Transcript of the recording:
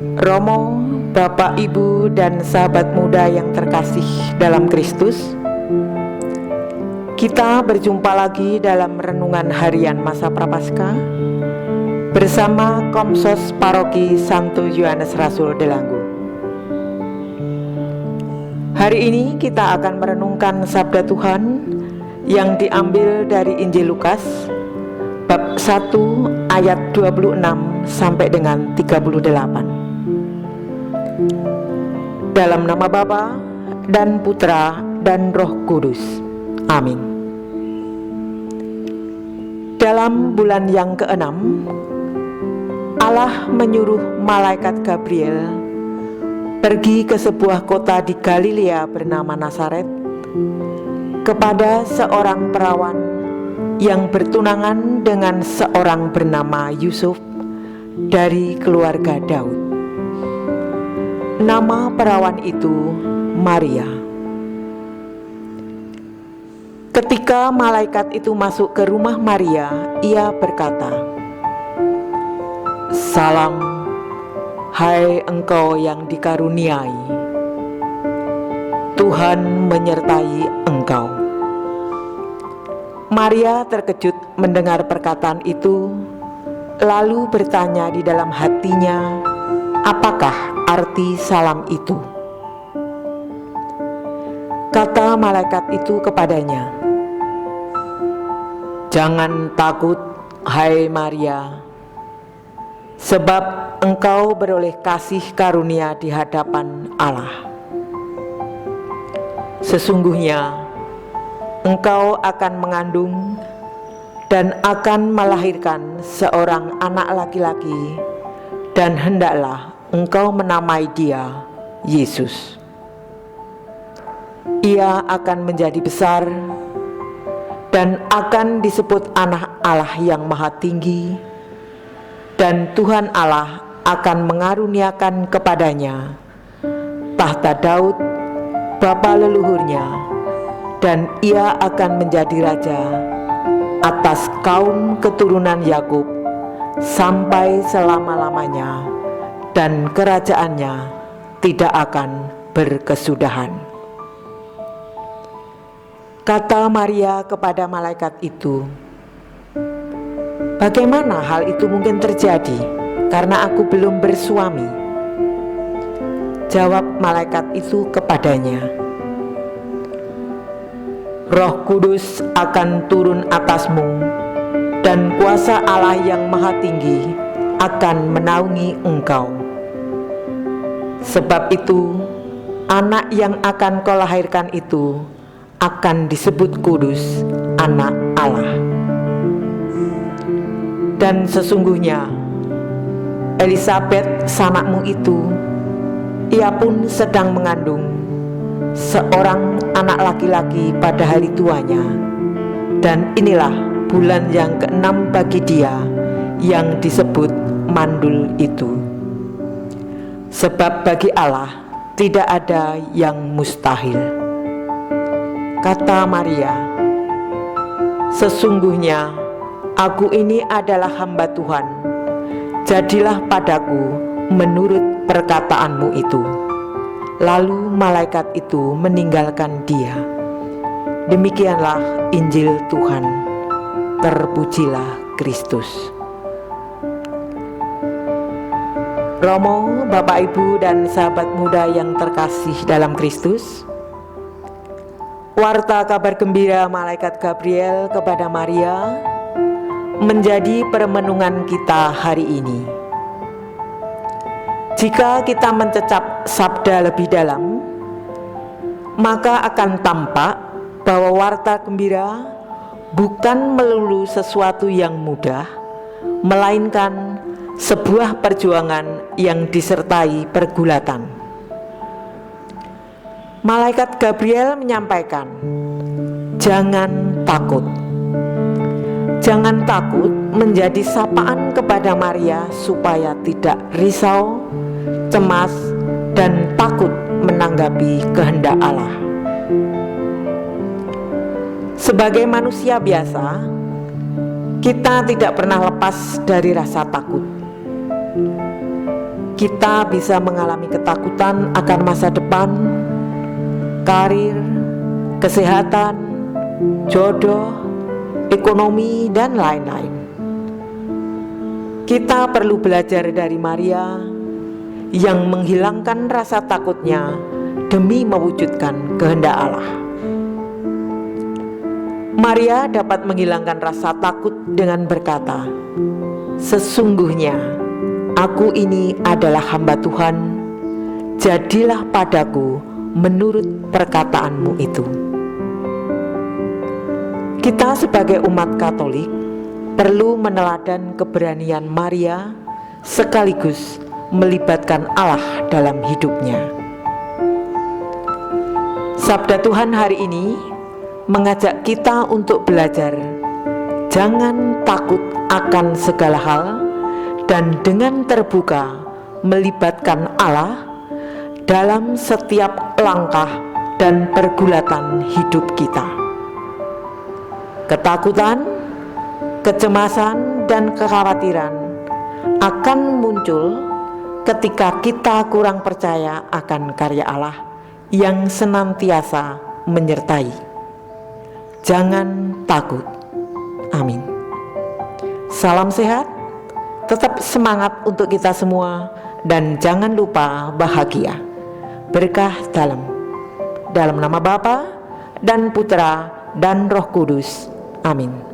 Romo, Bapak, Ibu, dan sahabat muda yang terkasih dalam Kristus, kita berjumpa lagi dalam renungan harian masa Prapaskah bersama Komsos Paroki Santo Yohanes Rasul Delanggu. Hari ini kita akan merenungkan sabda Tuhan yang diambil dari Injil Lukas bab 1 ayat 26 sampai dengan 38. Dalam nama Bapa dan Putra dan Roh Kudus. Amin. Dalam bulan yang ke-6, Allah menyuruh malaikat Gabriel pergi ke sebuah kota di Galilea bernama Nazaret kepada seorang perawan yang bertunangan dengan seorang bernama Yusuf dari keluarga Daud. Nama perawan itu Maria. Ketika malaikat itu masuk ke rumah Maria, ia berkata, "Salam, hai engkau yang dikaruniai, Tuhan menyertai engkau." Maria terkejut mendengar perkataan itu, lalu bertanya di dalam hatinya, apakah arti salam itu? Kata malaikat itu kepadanya, "Jangan takut, hai Maria, sebab engkau beroleh kasih karunia di hadapan Allah. Sesungguhnya engkau akan mengandung dan akan melahirkan seorang anak laki-laki, dan hendaklah engkau menamai dia Yesus. Ia akan menjadi besar dan akan disebut Anak Allah yang Maha Tinggi, dan Tuhan Allah akan mengaruniakan kepadanya tahta Daud bapa leluhurnya, dan ia akan menjadi raja atas kaum keturunan Yakub sampai selama-lamanya, dan kerajaannya tidak akan berkesudahan." Kata Maria kepada malaikat itu, "Bagaimana hal itu mungkin terjadi, karena aku belum bersuami?" Jawab malaikat itu kepadanya, "Roh Kudus akan turun atasmu, dan kuasa Allah yang Maha Tinggi akan menaungi engkau. Sebab itu, anak yang akan kau lahirkan itu akan disebut kudus, Anak Allah. Dan sesungguhnya Elisabet sanakmu itu, ia pun sedang mengandung seorang anak laki-laki pada hari tuanya, dan inilah bulan yang ke-6 bagi dia yang disebut mandul itu. Sebab bagi Allah tidak ada yang mustahil." Kata Maria, "Sesungguhnya aku ini adalah hamba Tuhan, jadilah padaku menurut perkataanmu itu." Lalu malaikat itu meninggalkan dia. Demikianlah Injil Tuhan. Terpujilah Kristus. Romo, Bapak, Ibu, dan sahabat muda yang terkasih dalam Kristus, warta kabar gembira malaikat Gabriel kepada Maria menjadi permenungan kita hari ini. Jika kita mencecap sabda lebih dalam, maka akan tampak bahwa warta gembira bukan melulu sesuatu yang mudah, melainkan sebuah perjuangan yang disertai pergulatan. Malaikat Gabriel menyampaikan, "Jangan takut." Jangan takut menjadi sapaan kepada Maria supaya tidak risau, cemas, dan takut menanggapi kehendak Allah. Sebagai manusia biasa, kita tidak pernah lepas dari rasa takut. kita bisa mengalami ketakutan akan masa depan, karir, kesehatan, jodoh, ekonomi, dan lain-lain. Kita perlu belajar dari Maria yang menghilangkan rasa takutnya demi mewujudkan kehendak Allah. Maria dapat menghilangkan rasa takut dengan berkata, "Sesungguhnya aku ini adalah hamba Tuhan, jadilah padaku menurut perkataanmu itu." Kita sebagai umat Katolik perlu meneladan keberanian Maria sekaligus melibatkan Allah dalam hidupnya. Sabda Tuhan hari ini mengajak kita untuk belajar jangan takut akan segala hal dan dengan terbuka melibatkan Allah dalam setiap langkah dan pergulatan hidup kita. Ketakutan, kecemasan, dan kekhawatiran akan muncul ketika kita kurang percaya akan karya Allah yang senantiasa menyertai. Jangan takut. Amin. Salam sehat, tetap semangat untuk kita semua, dan jangan lupa bahagia. Berkah dalam nama Bapa dan Putra dan Roh Kudus. Amin.